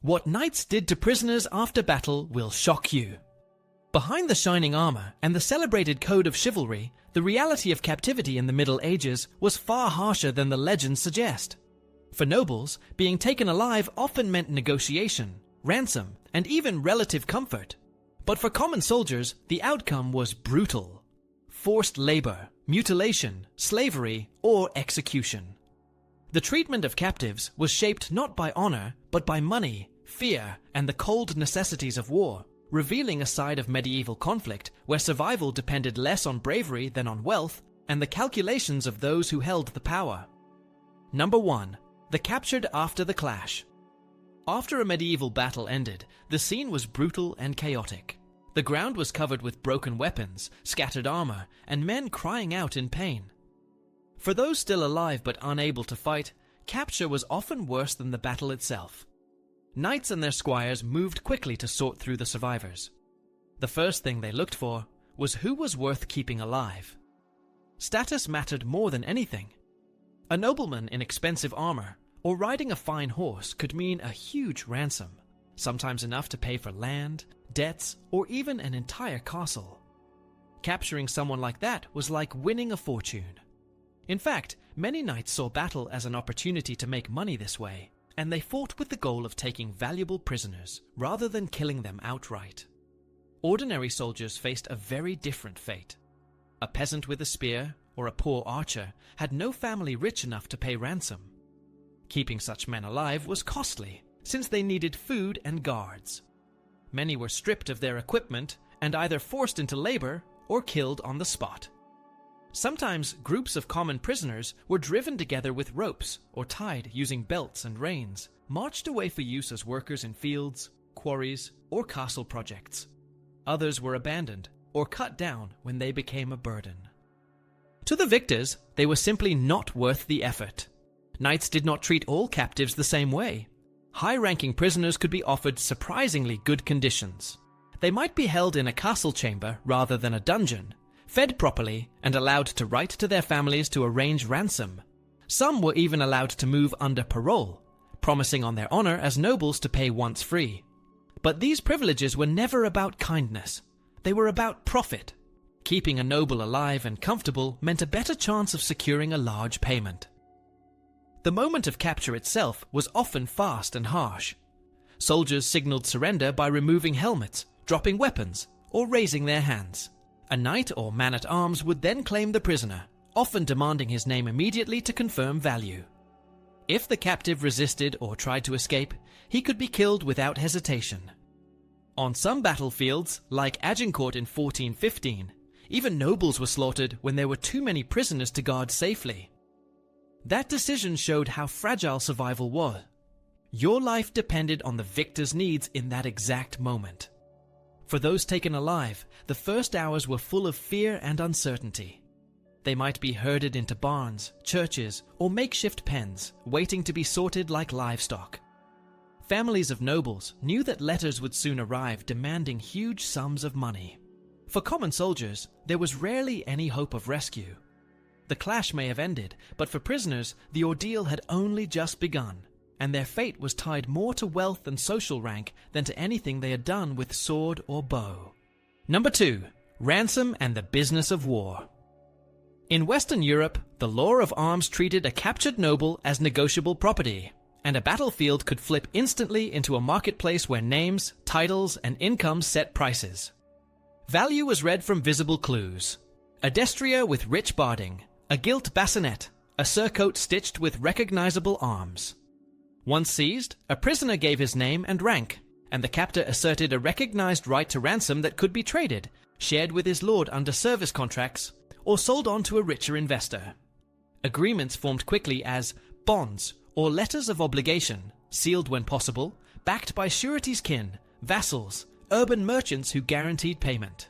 What knights did to prisoners after battle will shock you. Behind the shining armor and the celebrated code of chivalry, the reality of captivity in the Middle Ages was far harsher than the legends suggest. For nobles, being taken alive often meant negotiation, ransom, and even relative comfort. But for common soldiers, the outcome was brutal. Forced labor, mutilation, slavery, or execution. The treatment of captives was shaped not by honor, but by money, fear, and the cold necessities of war, revealing a side of medieval conflict where survival depended less on bravery than on wealth and the calculations of those who held the power. Number 1. The captured after the clash. After a medieval battle ended, the scene was brutal and chaotic. The ground was covered with broken weapons, scattered armor, and men crying out in pain. For those still alive but unable to fight, capture was often worse than the battle itself. Knights and their squires moved quickly to sort through the survivors. The first thing they looked for was who was worth keeping alive. Status mattered more than anything. A nobleman in expensive armor or riding a fine horse could mean a huge ransom, sometimes enough to pay for land, debts, or even an entire castle. Capturing someone like that was like winning a fortune. In fact, many knights saw battle as an opportunity to make money this way, and they fought with the goal of taking valuable prisoners rather than killing them outright. Ordinary soldiers faced a very different fate. A peasant with a spear or a poor archer had no family rich enough to pay ransom. Keeping such men alive was costly, since they needed food and guards. Many were stripped of their equipment and either forced into labor or killed on the spot. Sometimes groups of common prisoners were driven together with ropes or tied using belts and reins, marched away for use as workers in fields, quarries, or castle projects. Others were abandoned or cut down when they became a burden. To the victors, they were simply not worth the effort. Knights did not treat all captives the same way. High-ranking prisoners could be offered surprisingly good conditions. They might be held in a castle chamber rather than a dungeon, fed properly, and allowed to write to their families to arrange ransom. Some were even allowed to move under parole, promising on their honor as nobles to pay once free. But these privileges were never about kindness. They were about profit. Keeping a noble alive and comfortable meant a better chance of securing a large payment. The moment of capture itself was often fast and harsh. Soldiers signaled surrender by removing helmets, dropping weapons, or raising their hands. A knight or man-at-arms would then claim the prisoner, often demanding his name immediately to confirm value. If the captive resisted or tried to escape, he could be killed without hesitation. On some battlefields, like Agincourt in 1415, even nobles were slaughtered when there were too many prisoners to guard safely. That decision showed how fragile survival was. Your life depended on the victor's needs in that exact moment. For those taken alive, the first hours were full of fear and uncertainty. They might be herded into barns, churches, or makeshift pens, waiting to be sorted like livestock. Families of nobles knew that letters would soon arrive demanding huge sums of money. For common soldiers, there was rarely any hope of rescue. The clash may have ended, but for prisoners, the ordeal had only just begun, and their fate was tied more to wealth and social rank than to anything they had done with sword or bow. Number 2. Ransom and the business of war. In Western Europe, the law of arms treated a captured noble as negotiable property, and a battlefield could flip instantly into a marketplace where names, titles, and incomes set prices. Value was read from visible clues. A destrier with rich barding, a gilt bassinet, a surcoat stitched with recognizable arms. Once seized, a prisoner gave his name and rank, and the captor asserted a recognized right to ransom that could be traded, shared with his lord under service contracts, or sold on to a richer investor. Agreements formed quickly as bonds or letters of obligation, sealed when possible, backed by surety's kin, vassals, urban merchants who guaranteed payment.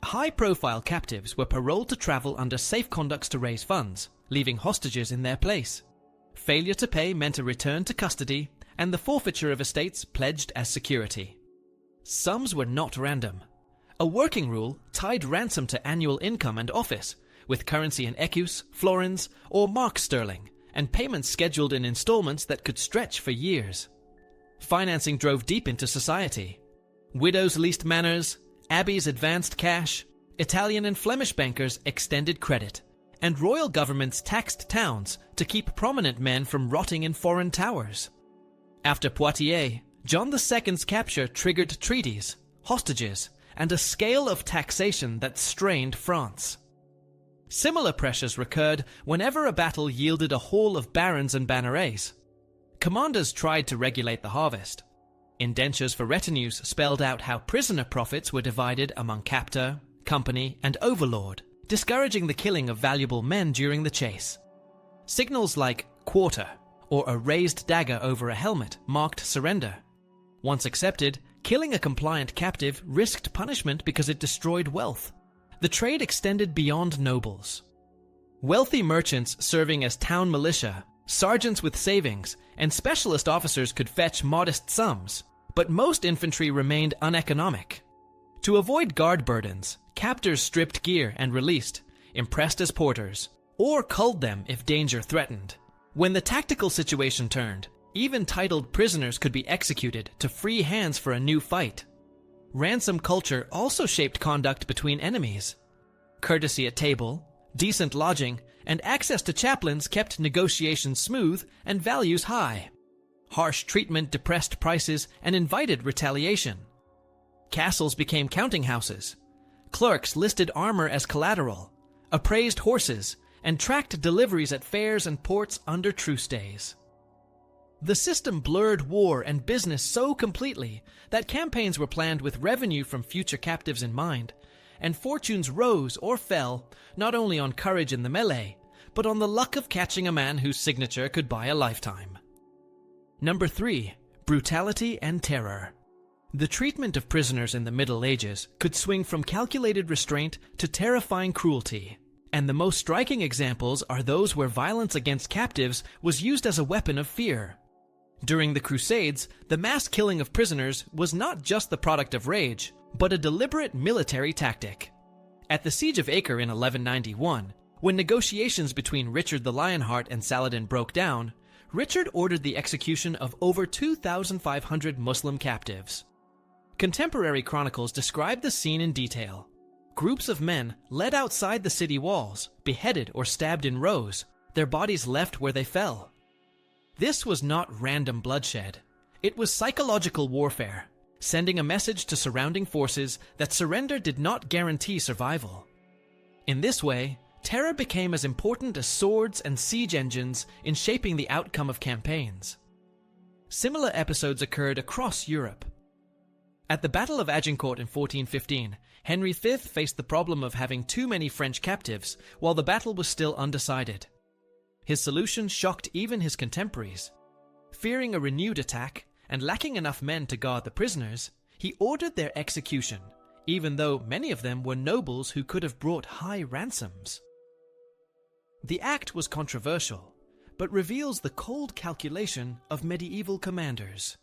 High-profile captives were paroled to travel under safe conducts to raise funds, leaving hostages in their place. Failure to pay meant a return to custody and the forfeiture of estates pledged as security. Sums were not random. A working rule tied ransom to annual income and office, with currency in écus, florins, or mark sterling, and payments scheduled in installments that could stretch for years. Financing drove deep into society. Widows leased manors, abbeys advanced cash, Italian and Flemish bankers extended credit, and royal governments taxed towns to keep prominent men from rotting in foreign towers. After Poitiers, John II's capture triggered treaties, hostages, and a scale of taxation that strained France. Similar pressures recurred whenever a battle yielded a haul of barons and bannerets. Commanders tried to regulate the harvest. Indentures for retinues spelled out how prisoner profits were divided among captor, company, and overlord, discouraging the killing of valuable men during the chase. Signals like quarter or a raised dagger over a helmet marked surrender. Once accepted, killing a compliant captive risked punishment because it destroyed wealth. The trade extended beyond nobles. Wealthy merchants serving as town militia, sergeants with savings, and specialist officers could fetch modest sums, but most infantry remained uneconomic. To avoid guard burdens, captors stripped gear and released, impressed as porters, or culled them if danger threatened. When the tactical situation turned, even titled prisoners could be executed to free hands for a new fight. Ransom culture also shaped conduct between enemies. Courtesy at table, decent lodging, and access to chaplains kept negotiations smooth and values high. Harsh treatment depressed prices and invited retaliation. Castles became counting houses. Clerks listed armor as collateral, appraised horses, and tracked deliveries at fairs and ports under truce days. The system blurred war and business so completely that campaigns were planned with revenue from future captives in mind, and fortunes rose or fell not only on courage in the melee, but on the luck of catching a man whose signature could buy a lifetime. Number 3. Brutality and terror. The treatment of prisoners in the Middle Ages could swing from calculated restraint to terrifying cruelty, and the most striking examples are those where violence against captives was used as a weapon of fear. During the Crusades, the mass killing of prisoners was not just the product of rage, but a deliberate military tactic. At the Siege of Acre in 1191, when negotiations between Richard the Lionheart and Saladin broke down, Richard ordered the execution of over 2,500 Muslim captives. Contemporary chronicles describe the scene in detail. Groups of men led outside the city walls, beheaded or stabbed in rows, their bodies left where they fell. This was not random bloodshed. It was psychological warfare, sending a message to surrounding forces that surrender did not guarantee survival. In this way, terror became as important as swords and siege engines in shaping the outcome of campaigns. Similar episodes occurred across Europe. At the Battle of Agincourt in 1415, Henry V faced the problem of having too many French captives while the battle was still undecided. His solution shocked even his contemporaries. Fearing a renewed attack and lacking enough men to guard the prisoners, he ordered their execution, even though many of them were nobles who could have brought high ransoms. The act was controversial, but reveals the cold calculation of medieval commanders.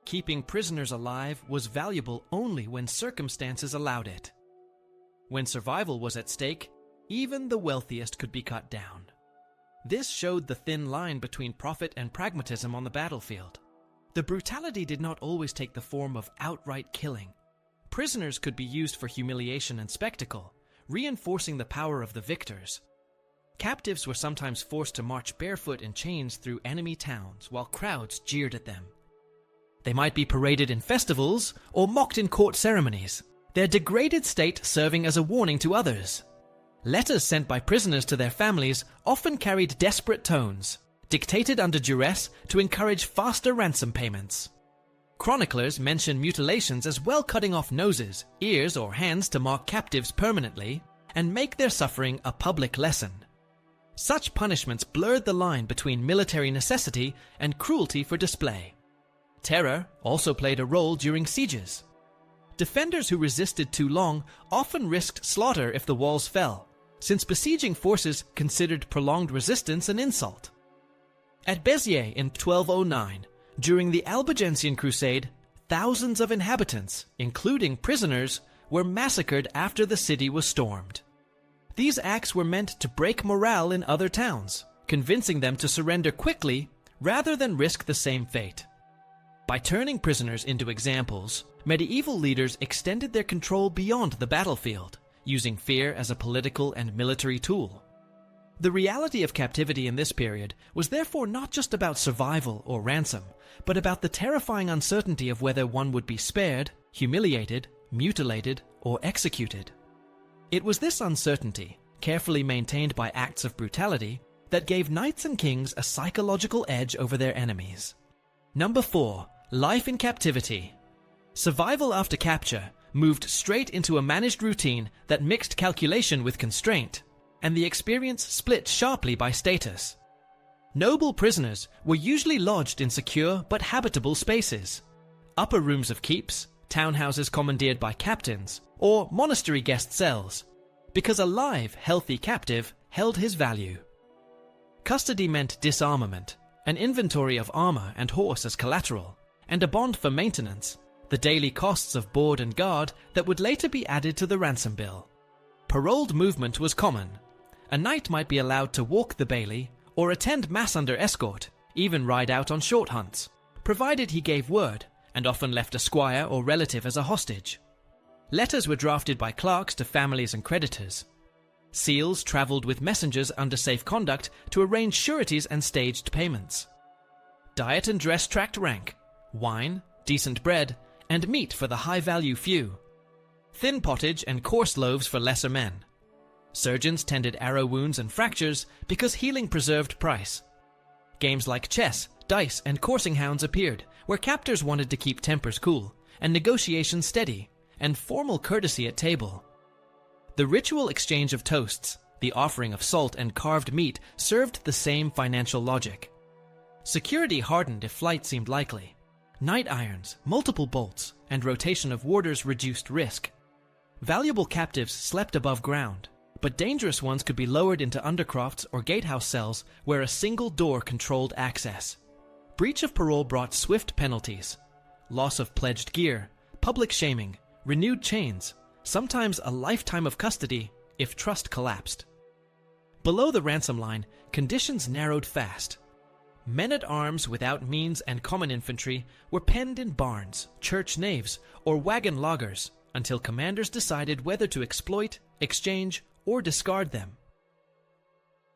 Keeping prisoners alive was valuable only when circumstances allowed it. When survival was at stake, even the wealthiest could be cut down. This showed the thin line between profit and pragmatism on the battlefield. The brutality did not always take the form of outright killing. Prisoners could be used for humiliation and spectacle, reinforcing the power of the victors. Captives were sometimes forced to march barefoot in chains through enemy towns while crowds jeered at them. They might be paraded in festivals or mocked in court ceremonies, their degraded state serving as a warning to others. Letters sent by prisoners to their families often carried desperate tones, dictated under duress to encourage faster ransom payments. Chroniclers mention mutilations as well, cutting off noses, ears, or hands to mark captives permanently and make their suffering a public lesson. Such punishments blurred the line between military necessity and cruelty for display. Terror also played a role during sieges. Defenders who resisted too long often risked slaughter if the walls fell, since besieging forces considered prolonged resistance an insult. At Béziers in 1209, during the Albigensian Crusade, thousands of inhabitants, including prisoners, were massacred after the city was stormed. These acts were meant to break morale in other towns, convincing them to surrender quickly rather than risk the same fate. By turning prisoners into examples, medieval leaders extended their control beyond the battlefield, using fear as a political and military tool. The reality of captivity in this period was therefore not just about survival or ransom, but about the terrifying uncertainty of whether one would be spared, humiliated, mutilated, or executed. It was this uncertainty, carefully maintained by acts of brutality, that gave knights and kings a psychological edge over their enemies. Number 4. Life in captivity. Survival after capture moved straight into a managed routine that mixed calculation with constraint, and the experience split sharply by status. Noble prisoners were usually lodged in secure but habitable spaces, upper rooms of keeps, townhouses commandeered by captains, or monastery guest cells, because a live, healthy captive held his value. Custody meant disarmament, an inventory of armor and horse as collateral, and a bond for maintenance, the daily costs of board and guard that would later be added to the ransom bill. Paroled movement was common. A knight might be allowed to walk the bailey or attend mass under escort, even ride out on short hunts, provided he gave word, and often left a squire or relative as a hostage. Letters were drafted by clerks to families and creditors. Seals travelled with messengers under safe conduct to arrange sureties and staged payments. Diet and dress tracked rank: wine, decent bread, and meat for the high-value few. Thin pottage and coarse loaves for lesser men. Surgeons tended arrow wounds and fractures because healing preserved price. Games like chess, dice, and coursing hounds appeared, where captors wanted to keep tempers cool, and negotiations steady, and formal courtesy at table. The ritual exchange of toasts, the offering of salt and carved meat, served the same financial logic. Security hardened if flight seemed likely. Night irons, multiple bolts, and rotation of warders reduced risk. Valuable captives slept above ground, but dangerous ones could be lowered into undercrofts or gatehouse cells where a single door controlled access. Breach of parole brought swift penalties: loss of pledged gear, public shaming, renewed chains, sometimes a lifetime of custody if trust collapsed. Below the ransom line, conditions narrowed fast. Men-at-arms without means and common infantry were penned in barns, church naves, or wagon loggers until commanders decided whether to exploit, exchange, or discard them.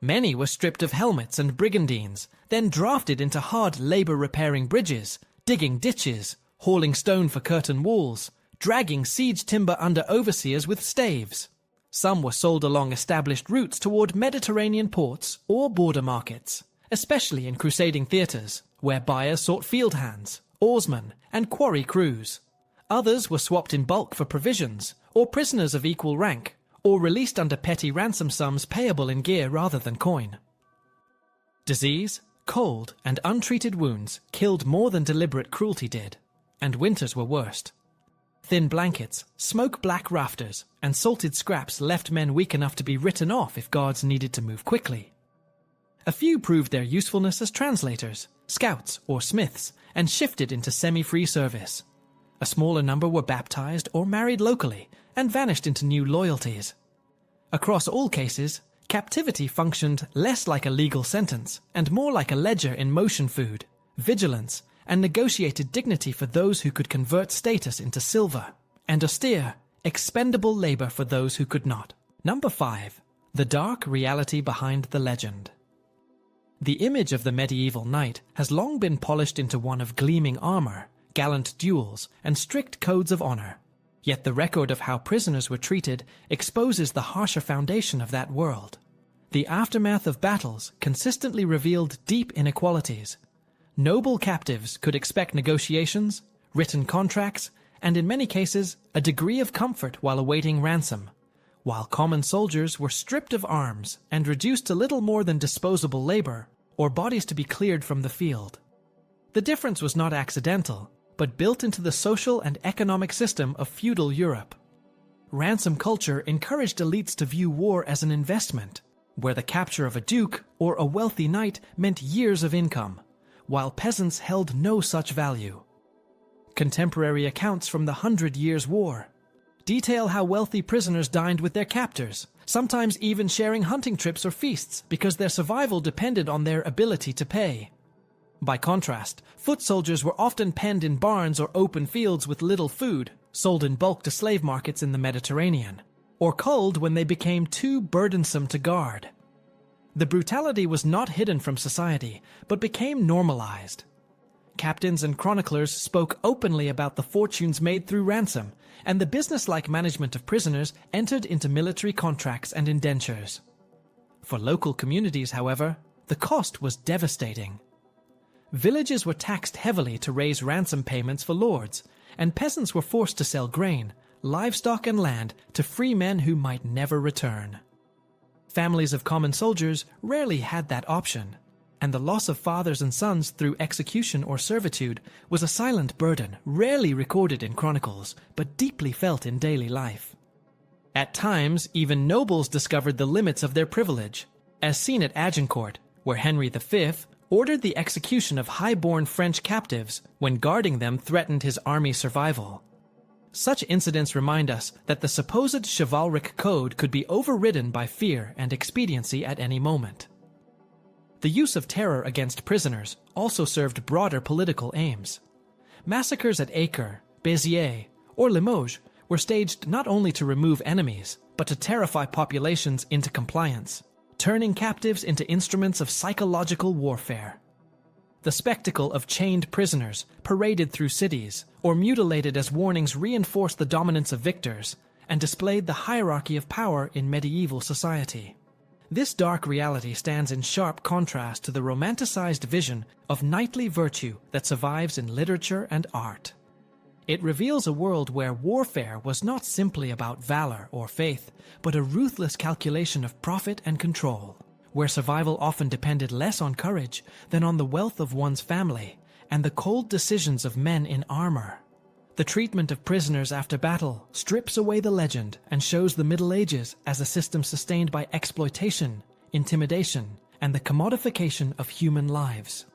Many were stripped of helmets and brigandines, then drafted into hard labor repairing bridges, digging ditches, hauling stone for curtain walls, dragging siege timber under overseers with staves. Some were sold along established routes toward Mediterranean ports or border markets, especially in crusading theatres, where buyers sought field hands, oarsmen, and quarry crews. Others were swapped in bulk for provisions, or prisoners of equal rank, or released under petty ransom sums payable in gear rather than coin. Disease, cold, and untreated wounds killed more than deliberate cruelty did, and winters were worst. Thin blankets, smoke-black rafters, and salted scraps left men weak enough to be written off if guards needed to move quickly. A few proved their usefulness as translators, scouts, or smiths, and shifted into semi-free service. A smaller number were baptized or married locally, and vanished into new loyalties. Across all cases, captivity functioned less like a legal sentence, and more like a ledger in motion food, vigilance, and negotiated dignity for those who could convert status into silver, and austere, expendable labor for those who could not. Number 5. The dark reality behind the legend. The image of the medieval knight has long been polished into one of gleaming armor, gallant duels, and strict codes of honor. Yet the record of how prisoners were treated exposes the harsher foundation of that world. The aftermath of battles consistently revealed deep inequalities. Noble captives could expect negotiations, written contracts, and in many cases, a degree of comfort while awaiting ransom, while common soldiers were stripped of arms and reduced to little more than disposable labor, or bodies to be cleared from the field. The difference was not accidental, but built into the social and economic system of feudal Europe. Ransom culture encouraged elites to view war as an investment, where the capture of a duke or a wealthy knight meant years of income, while peasants held no such value. Contemporary accounts from the 100 Years' War detail how wealthy prisoners dined with their captors, sometimes even sharing hunting trips or feasts because their survival depended on their ability to pay. By contrast, foot soldiers were often penned in barns or open fields with little food, sold in bulk to slave markets in the Mediterranean, or culled when they became too burdensome to guard. The brutality was not hidden from society, but became normalized. Captains and chroniclers spoke openly about the fortunes made through ransom, and the business-like management of prisoners entered into military contracts and indentures. For local communities, however, the cost was devastating. Villages were taxed heavily to raise ransom payments for lords, and peasants were forced to sell grain, livestock and land to free men who might never return. Families of common soldiers rarely had that option, and the loss of fathers and sons through execution or servitude was a silent burden rarely recorded in chronicles, but deeply felt in daily life. At times, even nobles discovered the limits of their privilege, as seen at Agincourt, where Henry V ordered the execution of high-born French captives when guarding them threatened his army's survival. Such incidents remind us that the supposed chivalric code could be overridden by fear and expediency at any moment. The use of terror against prisoners also served broader political aims. Massacres at Acre, Béziers, or Limoges were staged not only to remove enemies, but to terrify populations into compliance, turning captives into instruments of psychological warfare. The spectacle of chained prisoners paraded through cities or mutilated as warnings reinforced the dominance of victors and displayed the hierarchy of power in medieval society. This dark reality stands in sharp contrast to the romanticized vision of knightly virtue that survives in literature and art. It reveals a world where warfare was not simply about valor or faith, but a ruthless calculation of profit and control, where survival often depended less on courage than on the wealth of one's family and the cold decisions of men in armor. The treatment of prisoners after battle strips away the legend and shows the Middle Ages as a system sustained by exploitation, intimidation, and the commodification of human lives.